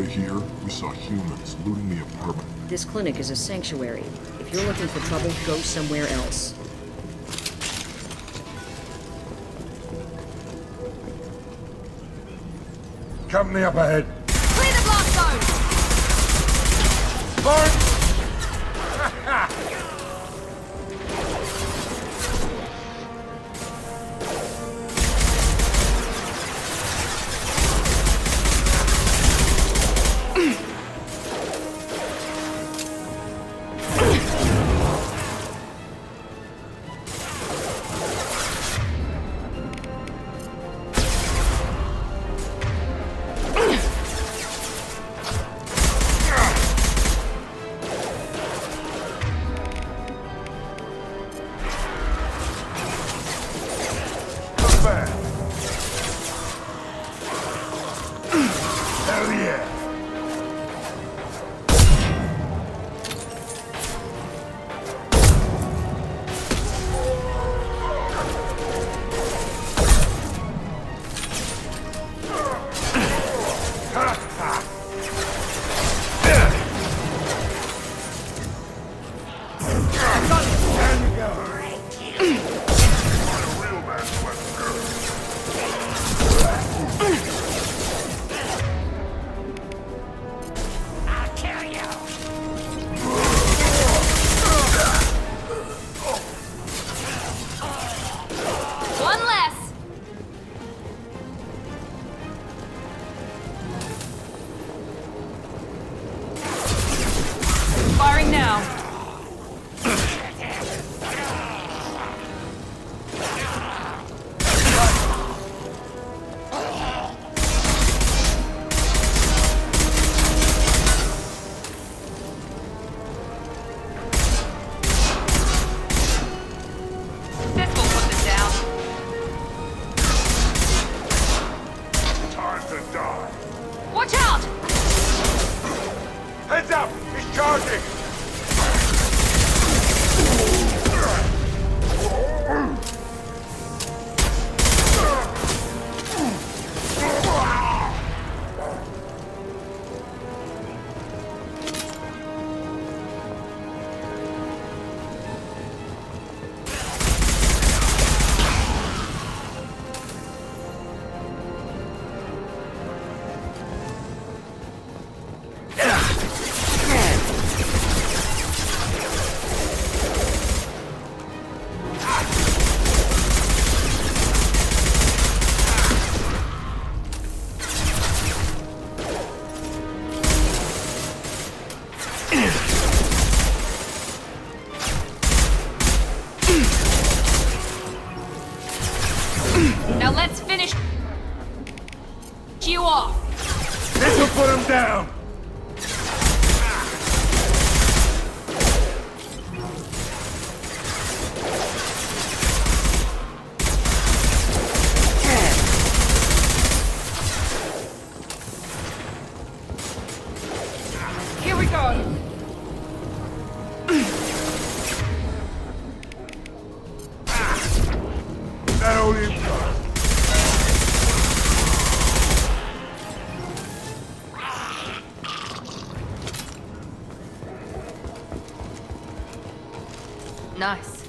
way here, we saw humans looting the apartment. This clinic is a sanctuary. If you're looking for trouble, go somewhere else. Company up ahead. Clear the blast zone! Fire! Hell yeah! One less! Firing now. This will put them down. Time to die. Watch out! Heads up! He's charging! Now let's finish you off. This will put him down! Here we go. That all you've got? Nice.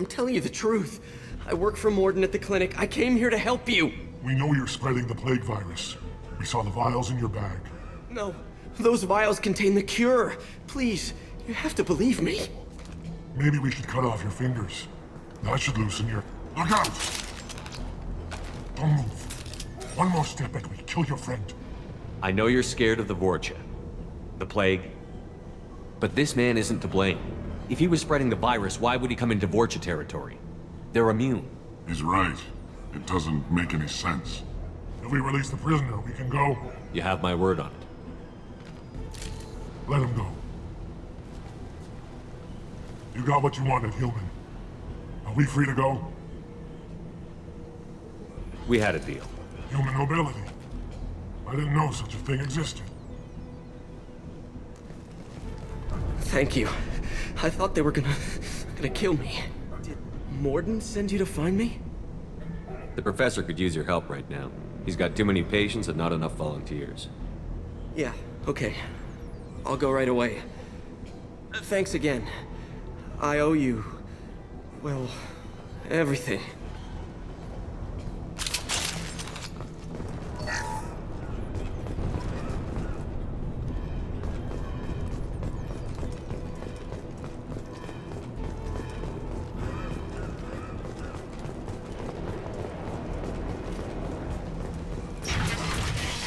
I'm telling you the truth. I work for Mordin at the clinic. I came here to help you. We know you're spreading the plague virus. We saw the vials in your bag. No, those vials contain the cure. Please, you have to believe me. Maybe we should cut off your fingers. That should loosen your... Look out! Don't move. One more step and we kill your friend. I know you're scared of the Vorcha, the plague, but this man isn't to blame. If he was spreading the virus, why would he come into Vorcha territory? They're immune. He's right. It doesn't make any sense. If we release the prisoner, we can go. You have my word on it. Let him go. You got what you wanted, human. Are we free to go? We had a deal. Human nobility. I didn't know such a thing existed. Thank you. I thought they were gonna kill me. Did Mordin send you to find me? The professor could use your help right now. He's got too many patients and not enough volunteers. Yeah, okay. I'll go right away. Thanks again. I owe you... well, everything.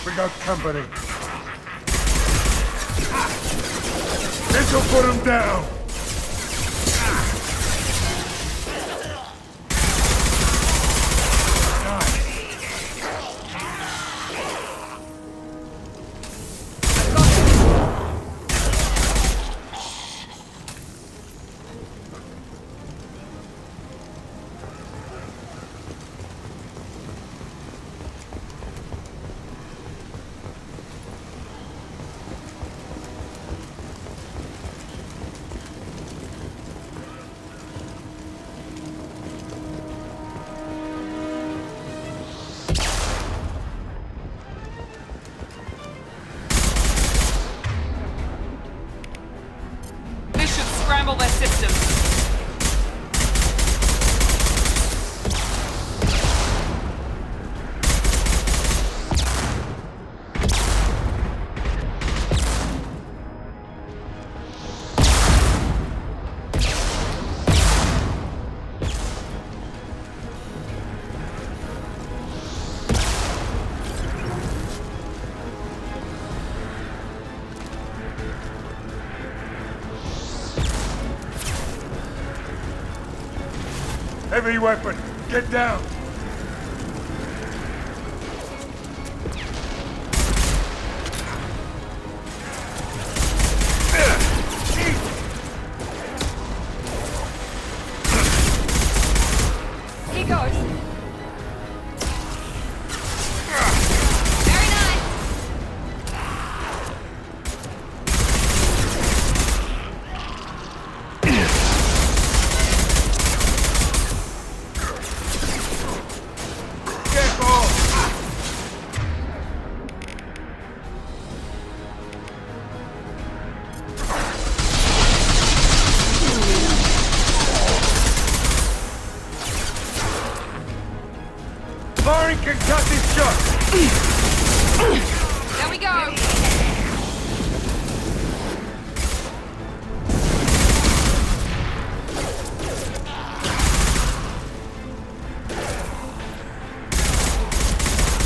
We got company. This'll put him down. Scramble their systems. Heavy weapon. Get down. Here goes. Very nice. Mordin can cut this shot. There we go.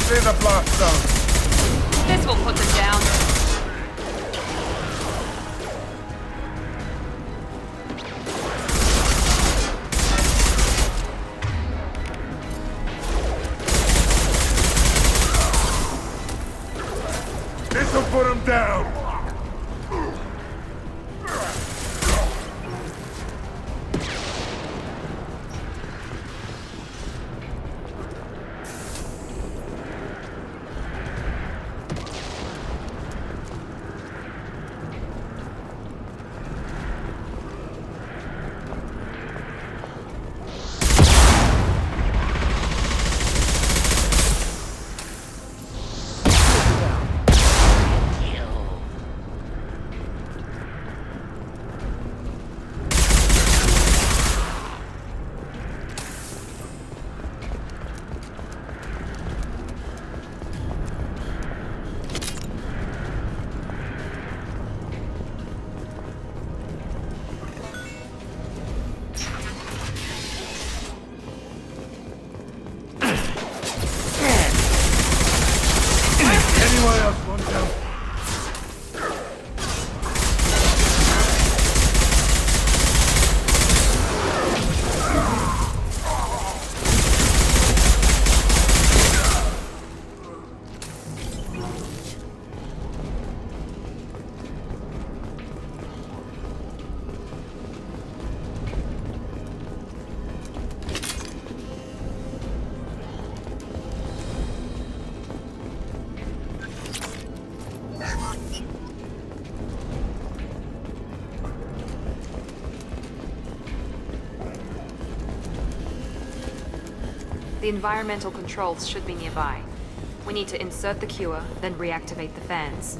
Clear the blast zone. This will put them down. This'll put him down. The environmental controls should be nearby. We need to insert the cure, then reactivate the fans.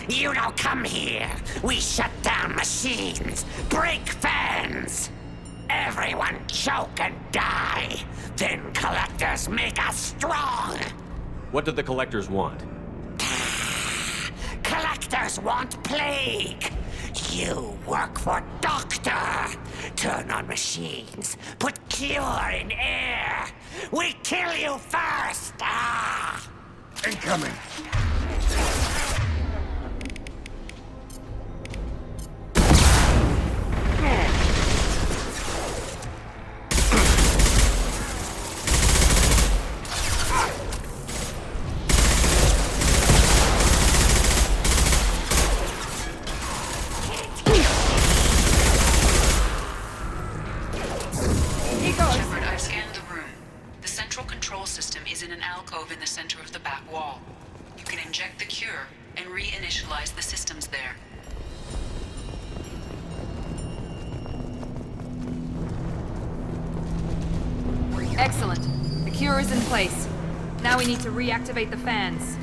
You don't come here. We shut down machines, break fans. Everyone choke and die. Then collectors make us strong. What did the collectors want? Collectors want plague. You work for Doctor. Turn on machines. Put cure in air. We kill you first. Ah! Incoming. Shepard, I've scanned the room. The central control system is in an alcove in the center of the back wall. You can inject the cure and reinitialize the systems there. Excellent. The cure is in place. Now we need to reactivate the fans.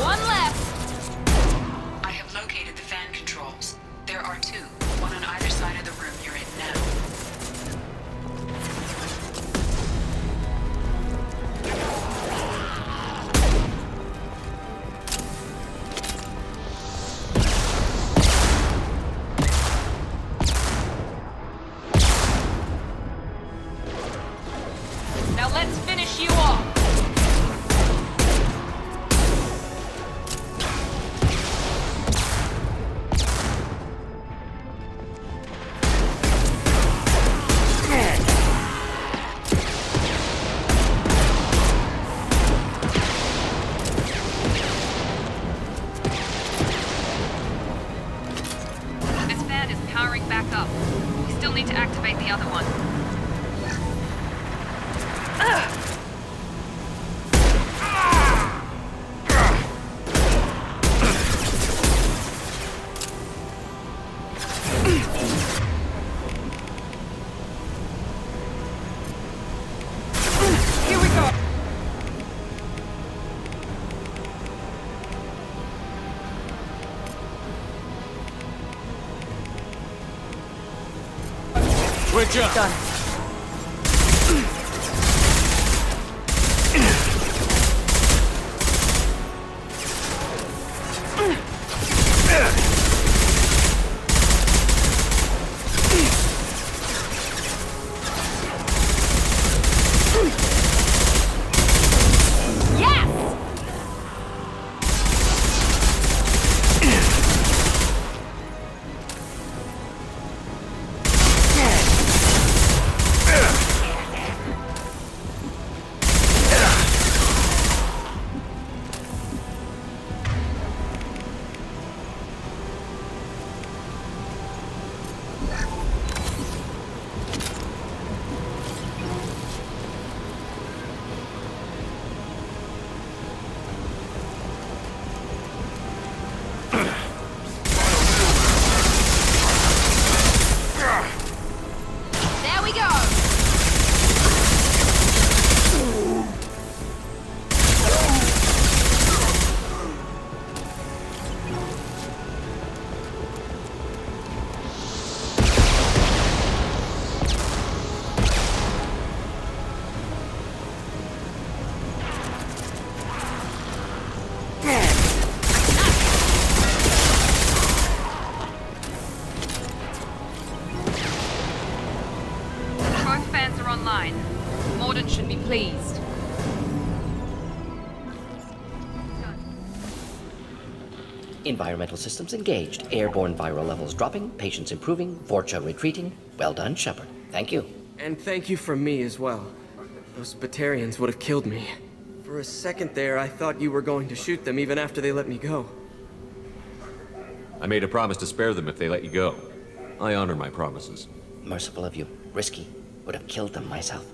One left! I have located the fan controls. There are two, one on either side of the room you're in now. Now let's finish you off! This fan is powering back up. We still need to activate the other one. Here we go! Switch up! Done. Yes! There we go! Both fans are online. Mordin should be pleased. Environmental systems engaged. Airborne viral levels dropping. Patients improving. Vorcha retreating. Well done, Shepard. Thank you. And thank you from me as well. Those Batarians would have killed me. For a second there, I thought you were going to shoot them even after they let me go. I made a promise to spare them if they let you go. I honor my promises. Merciful of you. Risky. Would have killed them myself.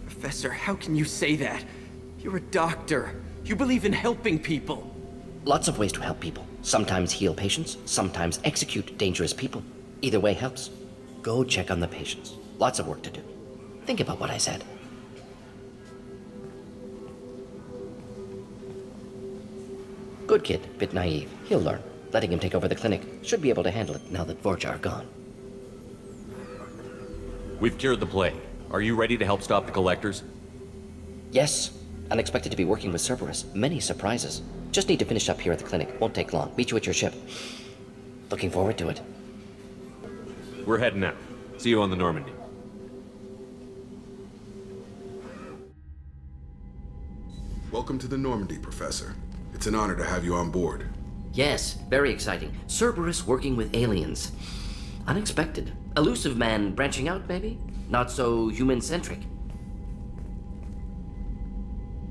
Professor, how can you say that? You're a doctor. You believe in helping people. Lots of ways to help people. Sometimes heal patients, sometimes execute dangerous people. Either way helps. Go check on the patients. Lots of work to do. Think about what I said. Good kid, bit naive. He'll learn. Letting him take over the clinic. Should be able to handle it now that Vorcha are gone. We've cured the plague. Are you ready to help stop the collectors? Yes. Unexpected to be working with Cerberus. Many surprises. Just need to finish up here at the clinic. Won't take long. Meet you at your ship. Looking forward to it. We're heading out. See you on the Normandy. Welcome to the Normandy, Professor. It's an honor to have you on board. Yes, very exciting. Cerberus working with aliens. Unexpected. Elusive man branching out, maybe? Not so human-centric.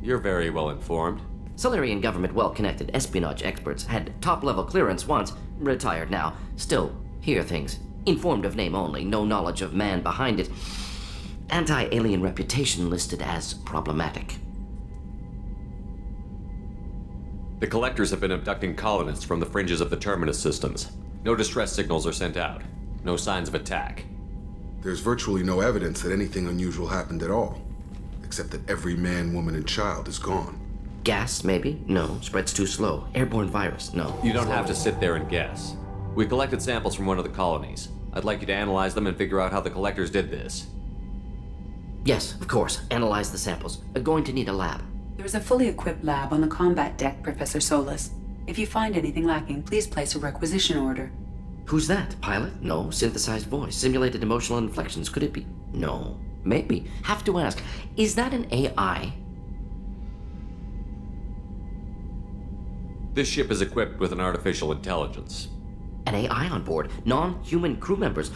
You're very well informed. Solarian government well-connected espionage experts had top-level clearance once, retired now. Still, hear things. Informed of name only, no knowledge of man behind it. Anti-alien reputation listed as problematic. The collectors have been abducting colonists from the fringes of the terminus systems. No distress signals are sent out. No signs of attack. There's virtually no evidence that anything unusual happened at all. Except that every man, woman, and child is gone. Gas, maybe? No. Spreads too slow. Airborne virus? No. You don't have to sit there and guess. We collected samples from one of the colonies. I'd like you to analyze them and figure out how the collectors did this. Yes, of course. Analyze the samples. Going to need a lab. There's a fully equipped lab on the combat deck, Professor Solis. If you find anything lacking, please place a requisition order. Who's that? Pilot? No. Synthesized voice. Simulated emotional inflections. Could it be? No. Maybe. Have to ask. Is that an AI? This ship is equipped with an artificial intelligence. An AI on board. Non-human crew members.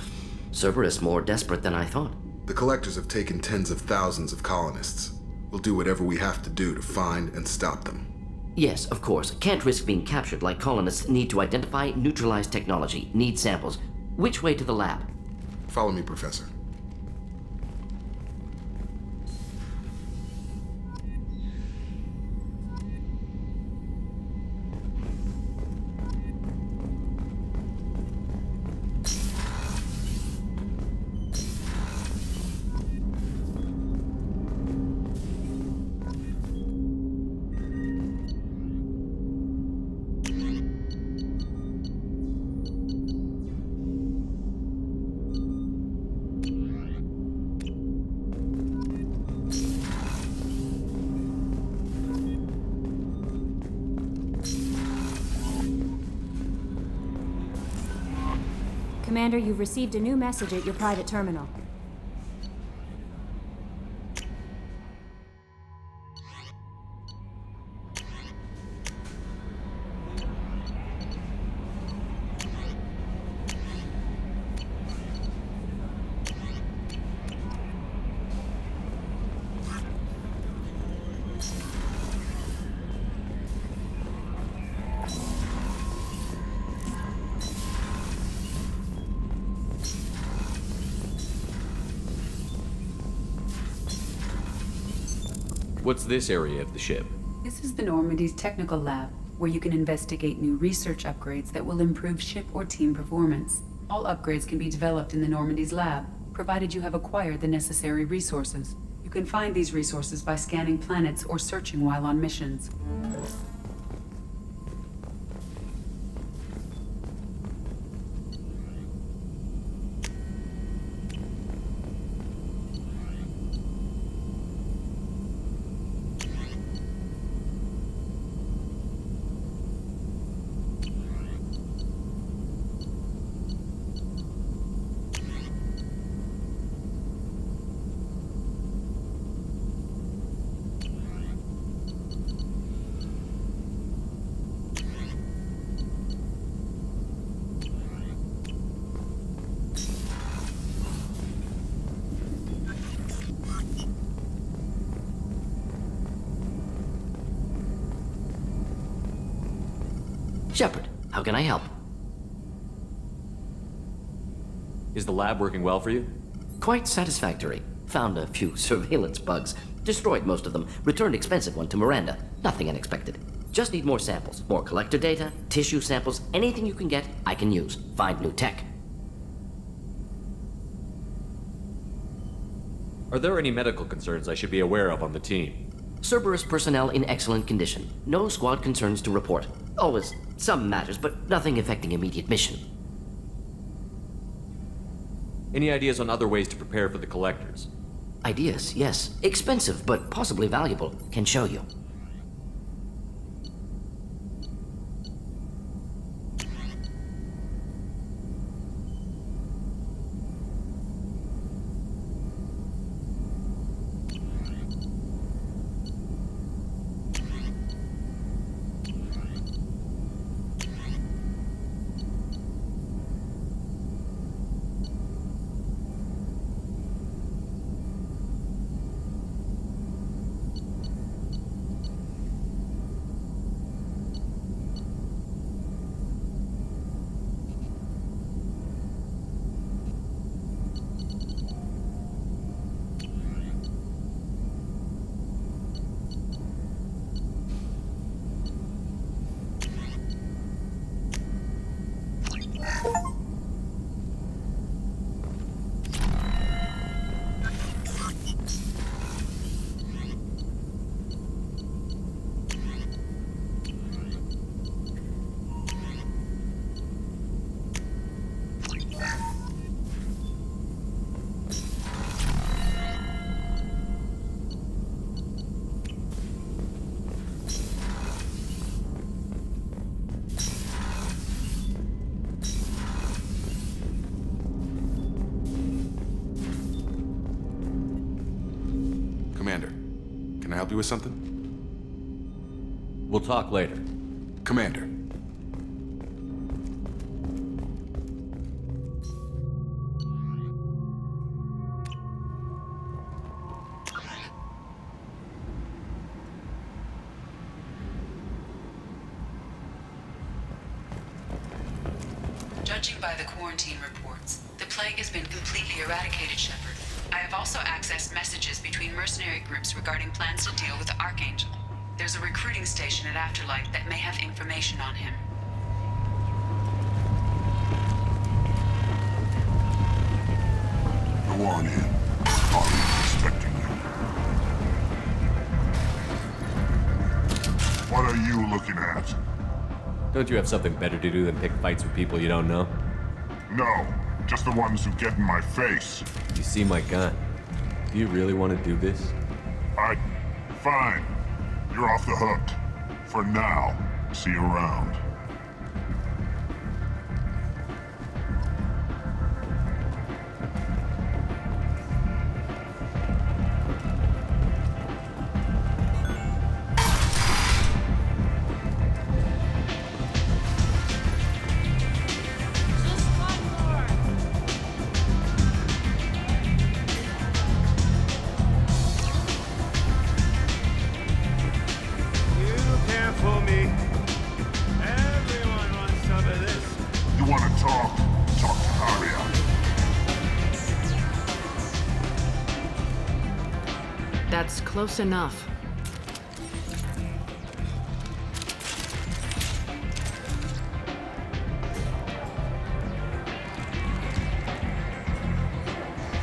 Cerberus more desperate than I thought. The collectors have taken tens of thousands of colonists. We'll do whatever we have to do to find and stop them. Yes, of course. Can't risk being captured like colonists need to identify, neutralize technology, need samples. Which way to the lab? Follow me, Professor. Commander, you've received a new message at your private terminal. What's this area of the ship? This is the Normandy's technical lab, where you can investigate new research upgrades that will improve ship or team performance. All upgrades can be developed in the Normandy's lab, provided you have acquired the necessary resources. You can find these resources by scanning planets or searching while on missions. Shepard, how can I help? Is the lab working well for you? Quite satisfactory. Found a few surveillance bugs. Destroyed most of them, returned expensive one to Miranda. Nothing unexpected. Just need more samples. More collector data, tissue samples, anything you can get, I can use. Find new tech. Are there any medical concerns I should be aware of on the team? Cerberus personnel in excellent condition. No squad concerns to report. Always some matters, but nothing affecting immediate mission. Any ideas on other ways to prepare for the collectors? Ideas, yes. Expensive, but possibly valuable. Can show you. Commander, can I help you with something? We'll talk later. Commander. Judging by the quarantine reports, the plague has been completely eradicated, Shepard. I have also accessed messages between mercenary groups regarding plans to deal with the Archangel. There's a recruiting station at Afterlight that may have information on him. Go on in. I'm expecting you. What are you looking at? Don't you have something better to do than pick fights with people you don't know? No, just the ones who get in my face. You see my gun. Do you really want to do this? Fine. You're off the hook. For now. See you around. That's close enough.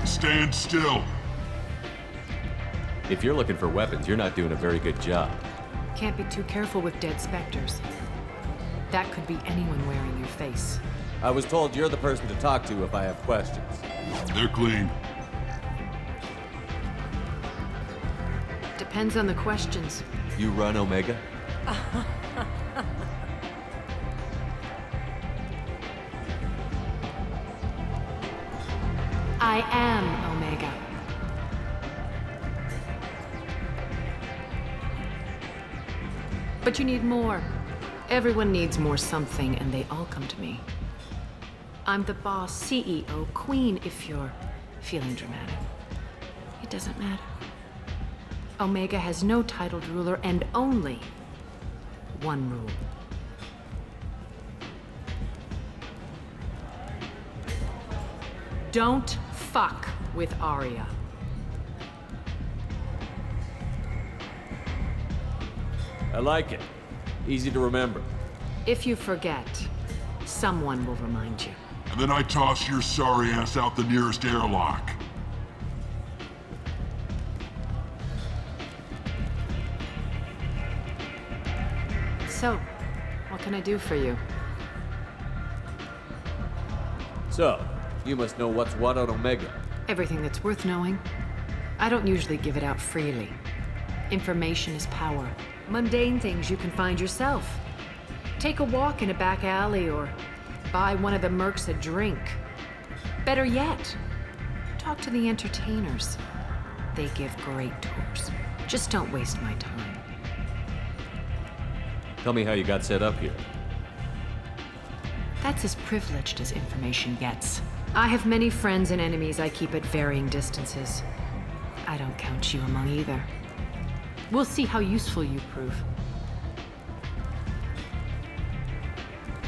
Stand still. If you're looking for weapons, you're not doing a very good job. Can't be too careful with dead specters. That could be anyone wearing your face. I was told you're the person to talk to if I have questions. They're clean. Depends on the questions. You run Omega? I am Omega. But you need more. Everyone needs more something, and they all come to me. I'm the boss, CEO, queen, if you're feeling dramatic. It doesn't matter. Omega has no titled ruler and only one rule. Don't fuck with Arya. like it. Easy to remember. If you forget, someone will remind you. And then I toss your sorry ass out the nearest airlock. So, what can I do for you? So, you must know what's what on Omega. Everything that's worth knowing. I don't usually give it out freely. Information is power. Mundane things you can find yourself. Take a walk in a back alley or buy one of the mercs a drink. Better yet, talk to the entertainers. They give great tours. Just don't waste my time. Tell me how you got set up here. That's as privileged as information gets. I have many friends and enemies I keep at varying distances. I don't count you among either. We'll see how useful you prove.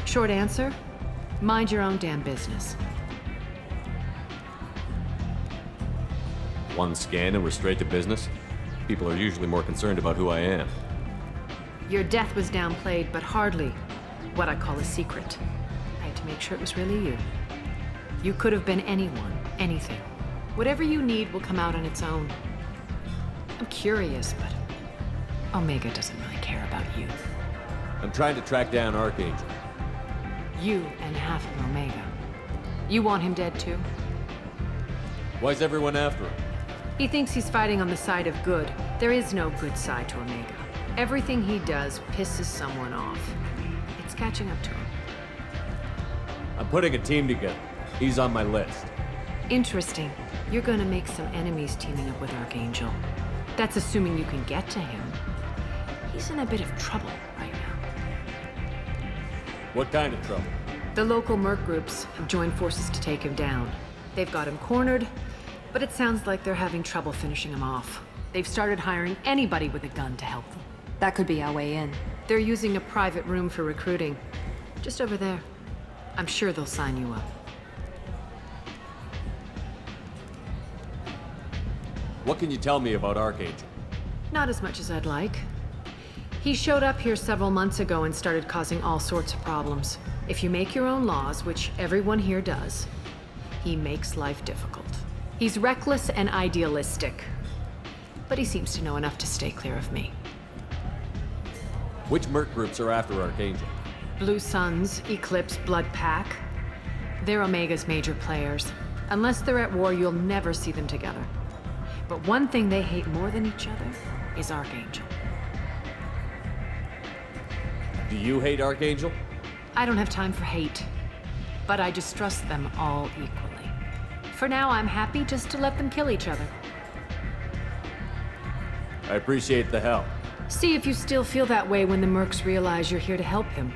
Short answer? Mind your own damn business. One scan and we're straight to business? People are usually more concerned about who I am. Your death was downplayed, but hardly what I call a secret. I had to make sure it was really you. You could have been anyone, anything. Whatever you need will come out on its own. I'm curious, but Omega doesn't really care about you. I'm trying to track down Archangel. You and half of Omega. You want him dead too? Why's everyone after him? He thinks he's fighting on the side of good. There is no good side to Omega. Everything he does pisses someone off. It's catching up to him. I'm putting a team together. He's on my list. Interesting. You're gonna make some enemies teaming up with Archangel. That's assuming you can get to him. He's in a bit of trouble right now. What kind of trouble? The local merc groups have joined forces to take him down. They've got him cornered, but it sounds like they're having trouble finishing him off. They've started hiring anybody with a gun to help them. That could be our way in. They're using a private room for recruiting. Just over there. I'm sure they'll sign you up. What can you tell me about Archangel? Not as much as I'd like. He showed up here several months ago and started causing all sorts of problems. If you make your own laws, which everyone here does, he makes life difficult. He's reckless and idealistic, but he seems to know enough to stay clear of me. Which merc groups are after Archangel? Blue Suns, Eclipse, Blood Pack. They're Omega's major players. Unless they're at war, you'll never see them together. But one thing they hate more than each other is Archangel. Do you hate Archangel? I don't have time for hate, but I distrust them all equally. For now, I'm happy just to let them kill each other. I appreciate the help. See if you still feel that way when the mercs realize you're here to help them.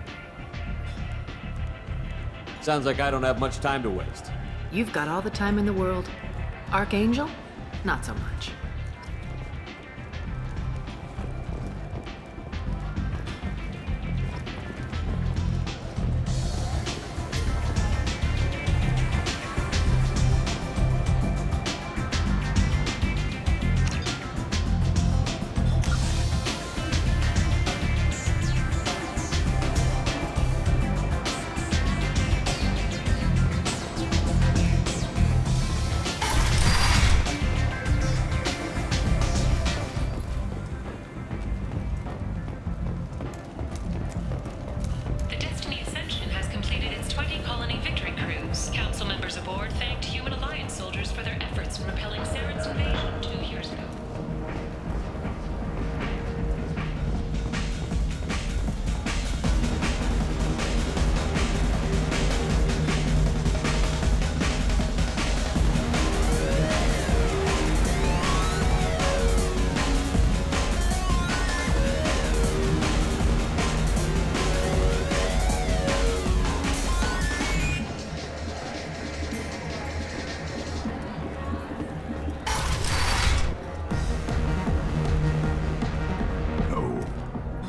Sounds like I don't have much time to waste. You've got all the time in the world. Archangel? Not so much.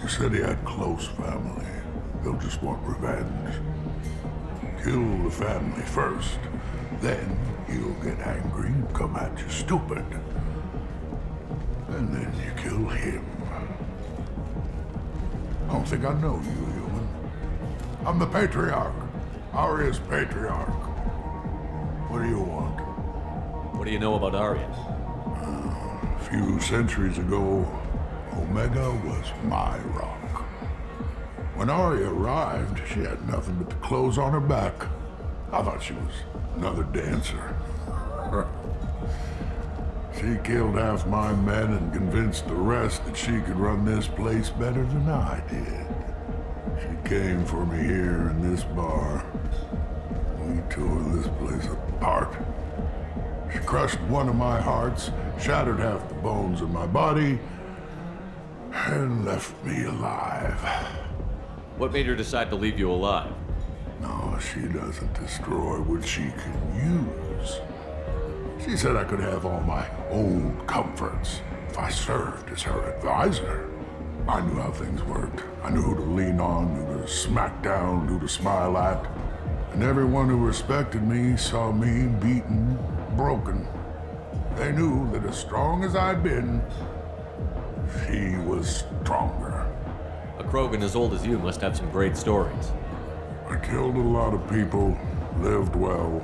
Said he had close family. They'll just want revenge. Kill the family first, then he'll get angry and come at you stupid. And then you kill him. I don't think I know you, human. I'm the Patriarch. Aria's Patriarch. What do you want? What do you know about Arya? A few centuries ago, Omega was my rock. When Arya arrived, she had nothing but the clothes on her back. I thought she was another dancer. She killed half my men and convinced the rest that she could run this place better than I did. She came for me here in this bar. We tore this place apart. She crushed one of my hearts, shattered half the bones in my body, and left me alive. What made her decide to leave you alive? No, she doesn't destroy what she can use. She said I could have all my old comforts if I served as her advisor. I knew how things worked. I knew who to lean on, who to smack down, who to smile at. And everyone who respected me saw me beaten, broken. They knew that as strong as I'd been, she was stronger. A Krogan as old as you must have some great stories. I killed a lot of people, lived well,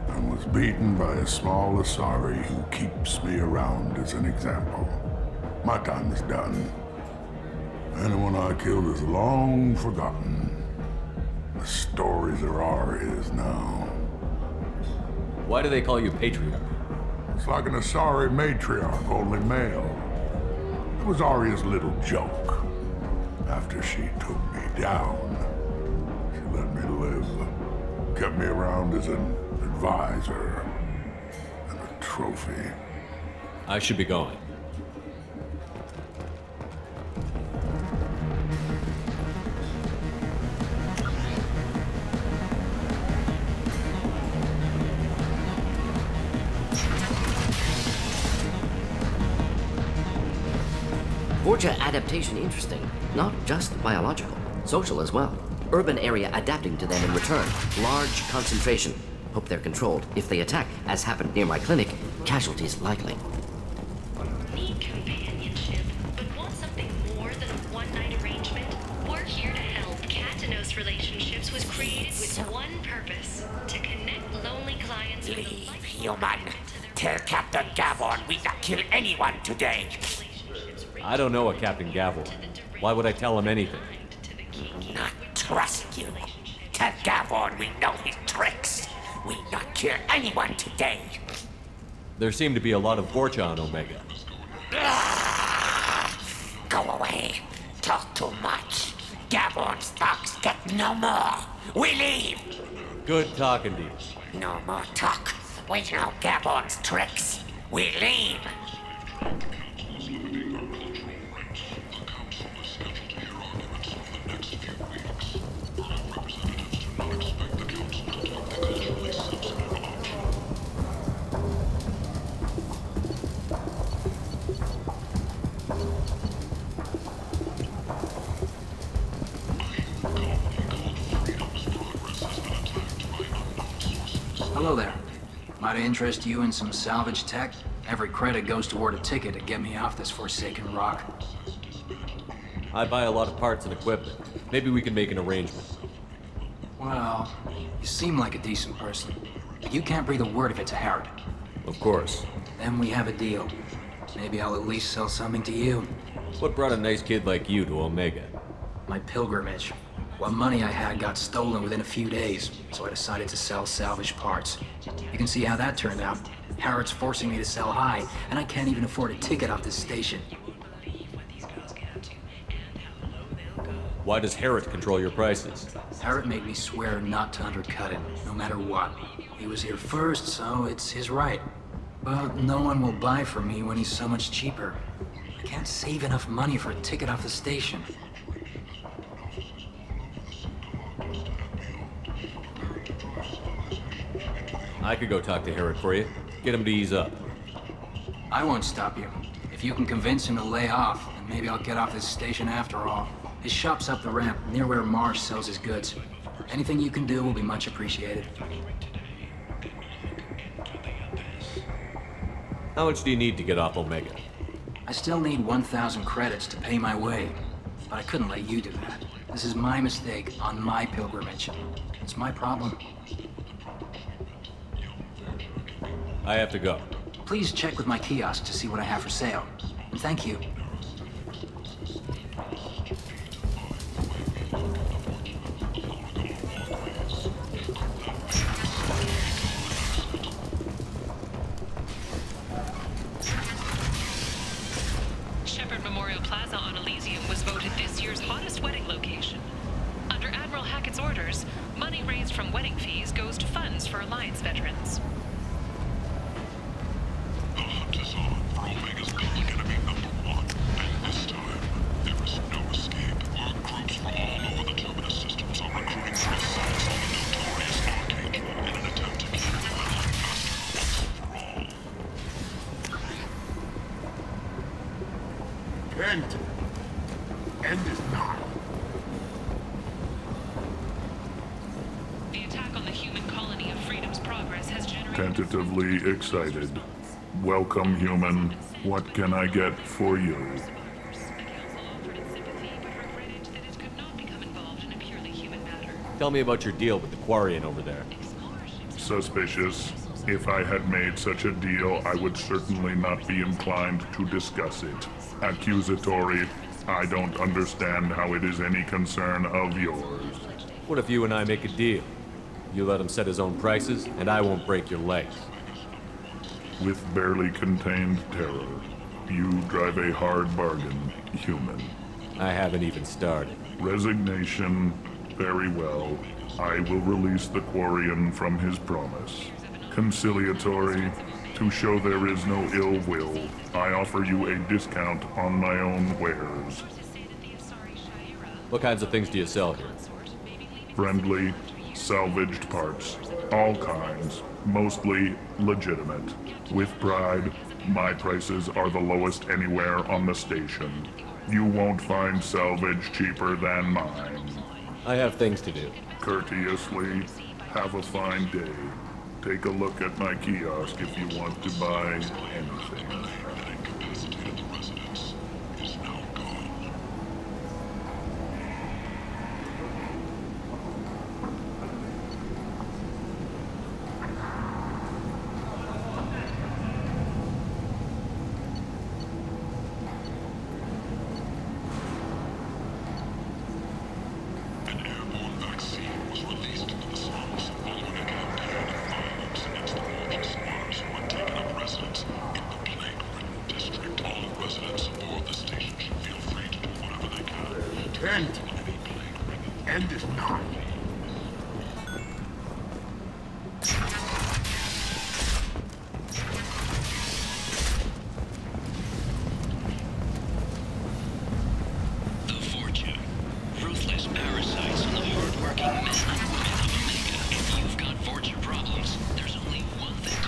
and was beaten by a small Asari who keeps me around as an example. My time is done. Anyone I killed is long forgotten. The stories are Aria's now. Why do they call you Patriarch? It's like an Asari matriarch, only male. It was Arya's little joke. After she took me down, she let me live. Kept me around as an advisor and a trophy. I should be going. Vorcha adaptation interesting. Not just biological, social as well. Urban area adapting to them in return. Large concentration. Hope they're controlled. If they attack, as happened near my clinic, casualties likely. Need companionship, but want something more than a one-night arrangement? We're here to help. Katanos Relationships was created with one purpose: to connect lonely clients with Leave, the human. Tell Captain Gavon we not kill anyone today. I don't know a Captain Gavel. Why would I tell him anything? Not trust you. Tell Gavon we know his tricks. We not kill anyone today. There seem to be a lot of Vorcha on Omega. Go away. Talk too much. Gavon's thugs get no more. We leave. Good talking to you. No more talk. We know Gavon's tricks. We leave. Hello there. Might I interest you in some salvage tech? Every credit goes toward a ticket to get me off this forsaken rock. I buy a lot of parts and equipment. Maybe we can make an arrangement. Well, you seem like a decent person. But you can't breathe a word of it to Herod. Of course. Then we have a deal. Maybe I'll at least sell something to you. What brought a nice kid like you to Omega? My pilgrimage. What money I had got stolen within a few days, so I decided to sell salvaged parts. You can see how that turned out. Harrod's forcing me to sell high, and I can't even afford a ticket off this station. Why does Herod control your prices? Herod made me swear not to undercut him, no matter what. He was here first, so it's his right. But no one will buy from me when he's so much cheaper. I can't save enough money for a ticket off the station. I could go talk to Herod for you. Get him to ease up. I won't stop you. If you can convince him to lay off, then maybe I'll get off this station after all. His shop's up the ramp, near where Marsh sells his goods. Anything you can do will be much appreciated. How much do you need to get off Omega? I still need 1,000 credits to pay my way. but I couldn't let you do that. This is my mistake on my pilgrimage. It's my problem. I have to go. Please check with my kiosk to see what I have for sale. And thank you. Shepherd Memorial Plaza on Elysium was voted this year's hottest wedding location. Under Admiral Hackett's orders, money raised from wedding fees goes to funds for Alliance veterans. The hunt is on for Omega's public enemy #1, and this time, there is no escape. Merc groups from all over the Terminus systems are recruiting for assaults on the notorious Arcade in an attempt to keep the Rebellion master once and for all. End is not. The attack on the human colony of Freedom's Progress has generated... Tentatively excited. Welcome, human. What can I get for you? The council offered its sympathy, but regretted that it could not become involved in a purely human matter. Tell me about your deal with the Quarian over there. Suspicious. If I had made such a deal, I would certainly not be inclined to discuss it. Accusatory. I don't understand how it is any concern of yours. What if you and I make a deal? You let him set his own prices, and I won't break your legs. With barely contained terror, you drive a hard bargain, human. I haven't even started. Resignation. Very well. I will release the Quarian from his promise. Conciliatory. To show there is no ill will, I offer you a discount on my own wares. What kinds of things do you sell here? Friendly, salvaged parts. All kinds. Mostly legitimate. With pride, my prices are the lowest anywhere on the station. You won't find salvage cheaper than mine. I have things to do. Courteously, have a fine day. Take a look at my kiosk if you want to buy anything. End is not. The Vorcha. Ruthless parasites on the hard-working men and women of Omega. If you've got Vorcha problems, there's only one thing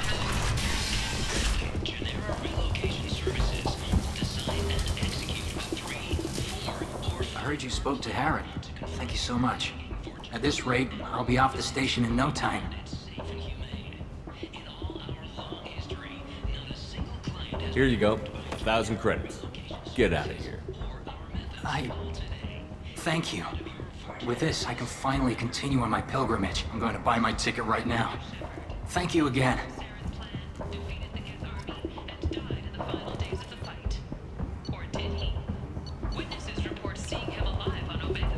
to do. Genera relocation services. Design and execute 3, 4, or 5. I heard you spoke to Harry. Thank you so much. At this rate, I'll be off the station in no time. Here you go. 1,000 credits. Get out of here. Thank you. With this, I can finally continue on my pilgrimage. I'm going to buy my ticket right now. Thank you again. Witnesses report seeing him alive on Omega.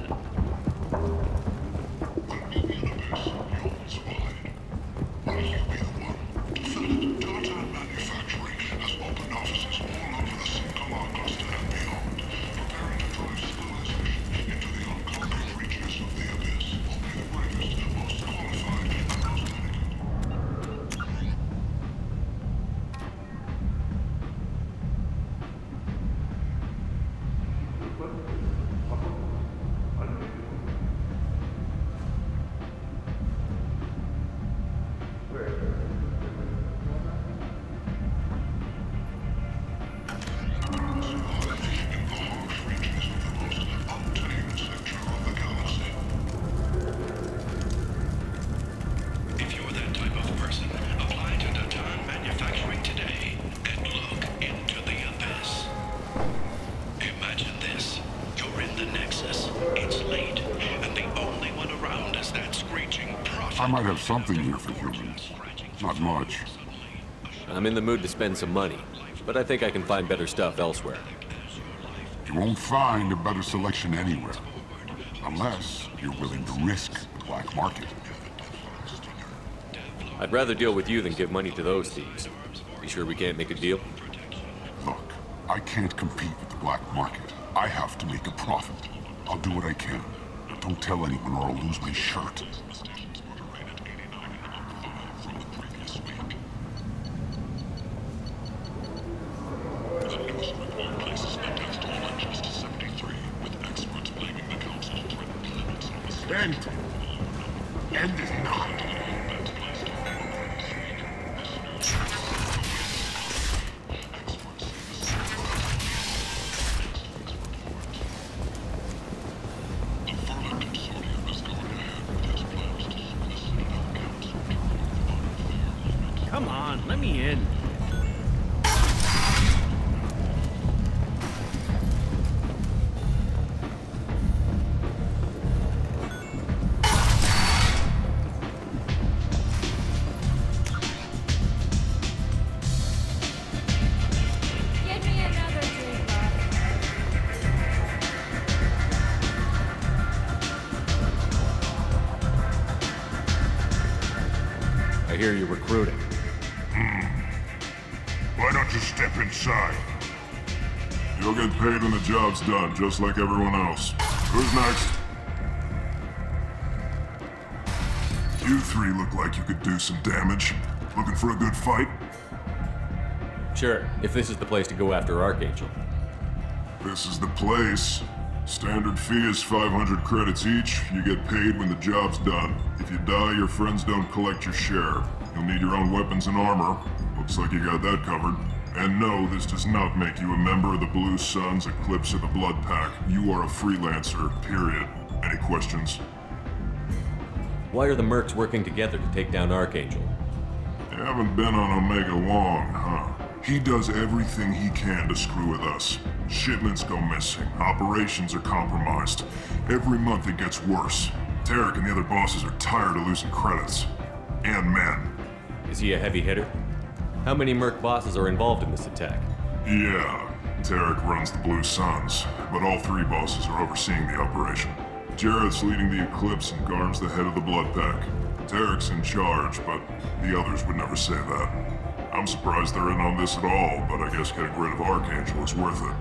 I might have something here for humans. Not much. I'm in the mood to spend some money, but I think I can find better stuff elsewhere. You won't find a better selection anywhere. Unless you're willing to risk the black market. I'd rather deal with you than give money to those thieves. You sure we can't make a deal? Look, I can't compete with the black market. I have to make a profit. I'll do what I can. But don't tell anyone or I'll lose my shirt. End is not. Come on, let me in. I hear you're recruiting. Why don't you step inside? You'll get paid when the job's done, just like everyone else. Who's next? You three look like you could do some damage. Looking for a good fight? Sure, if this is the place to go after Archangel. This is the place. Standard fee is 500 credits each. You get paid when the job's done. If you die, your friends don't collect your share. You'll need your own weapons and armor. Looks like you got that covered. And no, this does not make you a member of the Blue Suns, Eclipse, or the Blood Pack. You are a freelancer, period. Any questions? Why are the mercs working together to take down Archangel? You haven't been on Omega long, huh? He does everything he can to screw with us. Shipments go missing. Operations are compromised. Every month it gets worse. Tarek and the other bosses are tired of losing credits. And men. Is he a heavy hitter? How many merc bosses are involved in this attack? Yeah, Tarek runs the Blue Suns, but all three bosses are overseeing the operation. Jarrett's leading the Eclipse and Garm's the head of the Blood Pack. Tarek's in charge, but the others would never say that. I'm surprised they're in on this at all, but I guess getting rid of Archangel is worth it.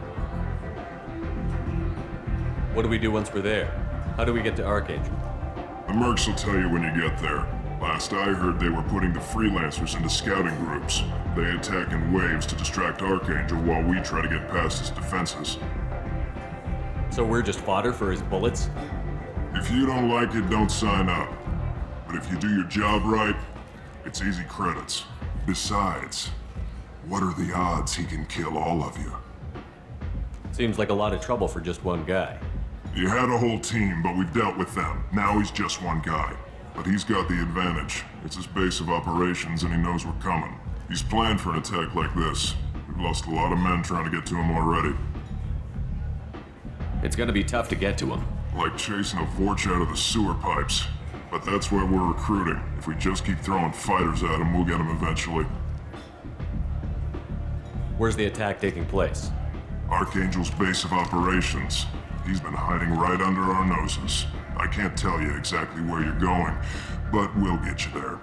What do we do once we're there? How do we get to Archangel? The mercs will tell you when you get there. Last I heard, they were putting the freelancers into scouting groups. They attack in waves to distract Archangel while we try to get past his defenses. So we're just fodder for his bullets? If you don't like it, don't sign up. But if you do your job right, it's easy credits. Besides, what are the odds he can kill all of you? Seems like a lot of trouble for just one guy. You had a whole team, but we've dealt with them. Now he's just one guy. But he's got the advantage. It's his base of operations and he knows we're coming. He's planned for an attack like this. We've lost a lot of men trying to get to him already. It's gonna be tough to get to him. Like chasing a Vorch out of the sewer pipes. But that's why we're recruiting. If we just keep throwing fighters at him, we'll get him eventually. Where's the attack taking place? Archangel's base of operations. He's been hiding right under our noses. I can't tell you exactly where you're going, but we'll get you there.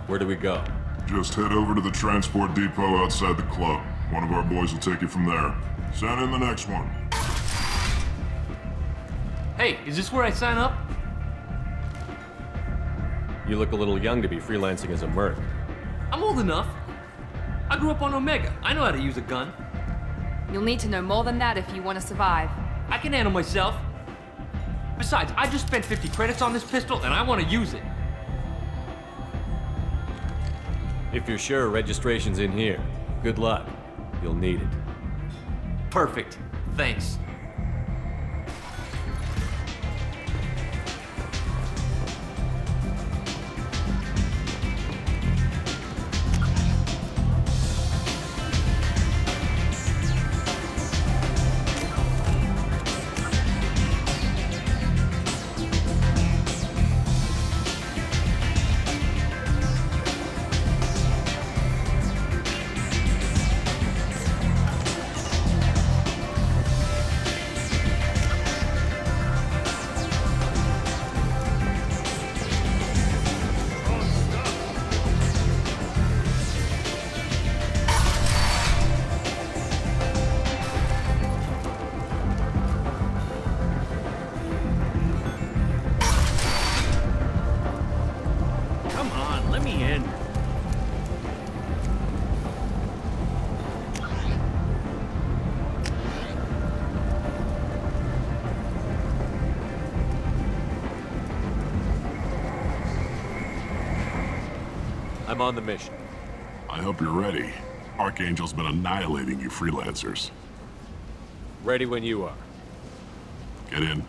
Where do we go? Just head over to the transport depot outside the club. One of our boys will take you from there. Send in the next one. Hey, is this where I sign up? You look a little young to be freelancing as a merc. I'm old enough. I grew up on Omega. I know how to use a gun. You'll need to know more than that if you want to survive. I can handle myself. Besides, I just spent 50 credits on this pistol and I want to use it. If you're sure registration's in here, good luck. You'll need it. Perfect. Thanks. I'm on the mission. I hope you're ready. Archangel's been annihilating you freelancers. Ready when you are. Get in.